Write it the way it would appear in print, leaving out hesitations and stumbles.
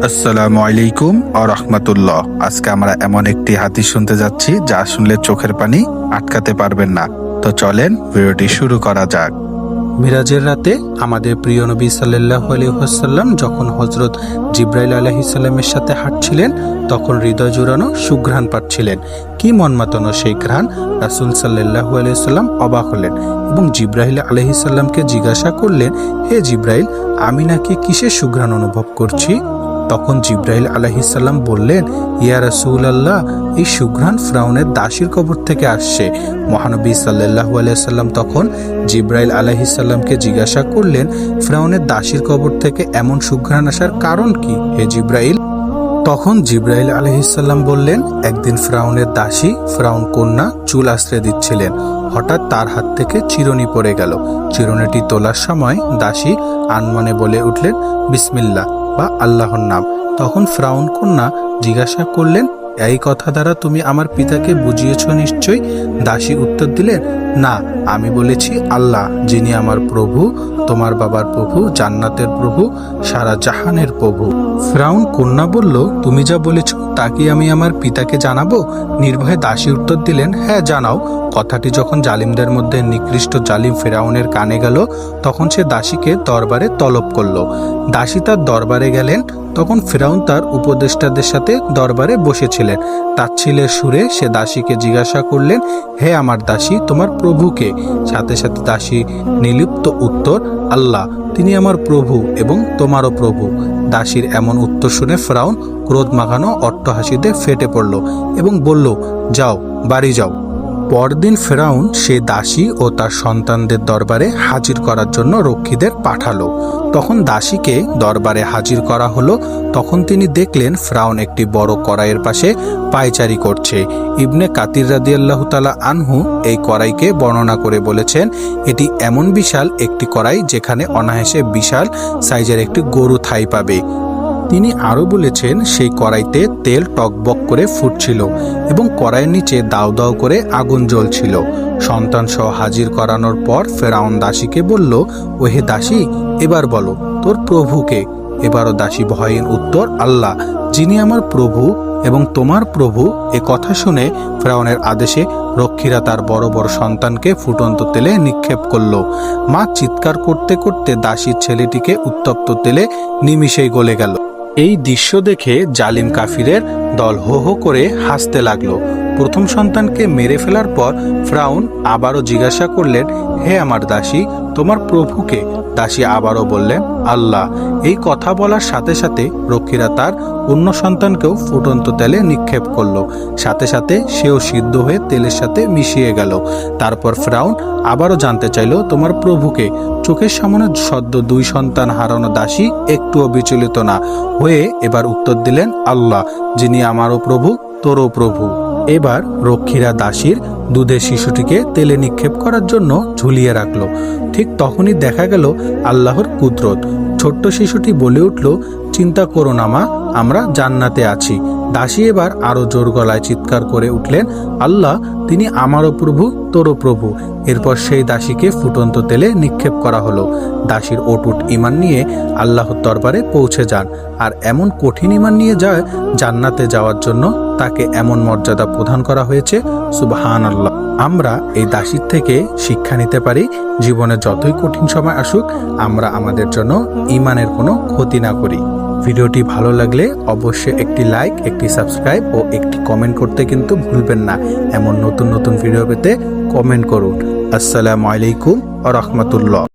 আসসালামু আলাইকুম ও রহমতুল্লাহ। আজকে আমরা এমন একটি হাদিস শুনতে যাচ্ছি যা শুনলে চোখের পানি আটকাতে পারবেন না। তো চলেন ভিডিওটি শুরু করা যাক। মিরাজের রাতে আমাদের প্রিয় নবী সাল্লাল্লাহু আলাইহি ওয়াসাল্লাম যখন হযরত জিবরাইল আলাইহিস সালামের সাথে হাঁটছিলেন তখন হৃদয় জুড়ানো সুঘ্রাণ পাচ্ছিলেন। কি মন মাতানো সেই ঘ্রাণ! রাসূল সাল্লাল্লাহু আলাইহি ওয়াসাল্লাম অবাক হলেন এবং জিবরাইল আলাইহিস সালামকে জিজ্ঞাসা করলেন, হে জিবরাইল, আমি নাকি কিসের সুঘ্রাণ অনুভব করছি? তখন জিবরাইল আলাইহিস সালাম বললেন, ইয়া রাসূলুল্লাহ, এই সুঘ্রাণ ফিরআউনের দাসীর কবর থেকে আসছে। মহানবী সাল্লাল্লাহু আলাইহি সাল্লাম তখন জিবরাইল আলাইহিস সালামকে জিজ্ঞাসা করলেন, ফিরআউনের দাসীর কবর থেকে এমন সুঘ্রাণ আসার কারণ কি হে জিবরাইল? তখন জিবরাইল আলাইহিস সালাম বললেন, একদিন ফিরআউনের দাসী ফিরআউন কন্যা চুল আশ্রয় দিচ্ছিলেন। হঠাৎ তার হাত থেকে চিরুনি পড়ে গেল। চিরুনিটি তোলার সময় দাসী আনমনে বলে উঠলেন, বিসমিল্লাহ বা আল্লাহর নাম। তখন ফিরআউন কন্যা জিজ্ঞাসা করলেন, এই কথা দ্বারা তুমি আমার পিতাকে বুঝিয়েছ নিশ্চয়? দাসী উত্তর দিলেন, না, আমি বলেছি আল্লাহ, যিনি আমার প্রভু, তোমার বাবার প্রভু, জান্নাতের প্রভু, সারা জাহানের প্রভু। ফিরআউন কন্যা বলল, তুমি যা বলেছ তা কি আমি আমার পিতাকে জানাবো? নির্ভয়ে দাসী উত্তর দিলেন, হ্যাঁ জানাও। কথাটি যখন জালিমদের মধ্যে নিকৃষ্ট জালিম ফিরআউনের কানে গেল তখন সে দাসীকে দরবারে তলব করল। দাসী তার দরবারে গেলেন। তখন ফিরআউন তার উপদেষ্টাদের সাথে দরবারে বসেছিলেন। তাচ্ছিলের সুরে সে দাসীকে জিজ্ঞাসা করলেন, হে আমার দাসী, তোমার প্রভুকে? সাথে সাথে দাসী নির্লিপ্ত উত্তর, আল্লাহ, তিনি আমার প্রভু এবং তোমারও প্রভু। দাসীর এমন উত্তর শুনে ফিরআউন ক্রোধ মাখানো অট্টহাসিতে ফেটে পড়ল এবং বলল, যাও, বাড়ি যাও। পরদিন ফিরআউন সে দাসী ও তার সন্তানদের দরবারে হাজির করার জন্য রক্ষীদের পাঠালো। তখন দাসীকে দরবারে হাজির করা হলো। তখন তিনি দেখলেন ফিরআউন একটি বড় কড়াইয়ের পাশে পায়চারি করছে। ইবনে কাতির রাদিয়াল্লাহু তাআলা আনহু এই কড়াইকে বর্ণনা করে বলেছেন, এটি এমন বিশাল একটি কড়াই যেখানে অনায়াসে বিশাল সাইজের একটি গরু থাই পাবে। তিনি আরও বলেছেন, সেই কড়াইতে তেল টকবক করে ফুটছিল এবং কড়াইয়ের নিচে দাউ দাউ করে আগুন জ্বলছিল। সন্তান সহ হাজির করানোর পর ফিরআউন দাসীকে বলল, ওহে দাসী, এবার বলো তোর প্রভুকে? এবারও দাসী ভয়হীন উত্তর, আল্লাহ, যিনি আমার প্রভু এবং তোমার প্রভু। এ কথা শুনে ফিরআউনের আদেশে রক্ষীরা তার বড় বড় সন্তানকে ফুটন্ত তেলে নিক্ষেপ করল। মা চিৎকার করতে করতে দাসীর ছেলেটিকে উত্তপ্ত তেলে নিমিষেই গলে গেল। এই দৃশ্য দেখে জালিম কাফিরের দল হো হো করে হাসতে লাগলো। প্রথম সন্তানকে মেরে ফেলার পর ফিরআউন আবারও জিজ্ঞাসা করলেন, হে আমার দাসী, তোমার প্রভুকে? দাসী আবারও বললেন, আল্লাহ। এই কথা বলার সাথে সাথে রক্ষীরা তার অন্য সন্তানকেও ফুটন্ত তেলে নিক্ষেপ করলো। সাথে সাথে সেও সিদ্ধ হয়ে তেলের সাথে মিশিয়ে গেল। তারপর ফিরআউন আবারও জানতে চাইল, তোমার প্রভুকে? চোখের সামনে সদ্য দুই সন্তান হারানো দাসী একটুও বিচলিত না হয়ে এবার উত্তর দিলেন, আল্লাহ, যিনি আমারও প্রভু, তোরও প্রভু। এবার রক্ষীরা দাসীর দুধের শিশুটিকে তেলে নিক্ষেপ করার জন্য ঝুলিয়ে রাখলো। ঠিক তখনই দেখা গেল আল্লাহর কুদরত। ছোট্ট শিশুটি বলে উঠল, চিন্তা করো না মা, আমরা জান্নাতে আছি। দাসী এবার আরো জোর গলায় চিৎকার করে উঠলেন, আল্লাহ, তিনি আমারও প্রভু, তোরও প্রভু। এরপর সেই দাসীকে ফুটন্ত তেলে নিক্ষেপ করা হলো। দাসীর অটুট ঈমান নিয়ে আল্লাহর দরবারে পৌঁছে যান আর এমন কঠিন ঈমান নিয়ে যায় জান্নাতে যাওয়ার জন্য তাকে এমন মর্যাদা প্রদান করা হয়েছে। সুবহানাল্লাহ। আমরা এই দাসীর থেকে শিক্ষা নিতে পারি, জীবনে যতই কঠিন সময় আসুক আমরা আমাদের জন্য ঈমানের কোনো ক্ষতি না করি। ভিডিওটি ভালো লাগলে অবশ্যই একটি লাইক, একটি সাবস্ক্রাইব ও একটি কমেন্ট করতে কিন্তু ভুলবেন না। এমন নতুন নতুন ভিডিও পেতে কমেন্ট করুন। আসসালামু আলাইকুম ওয়া রাহমাতুল্লাহ।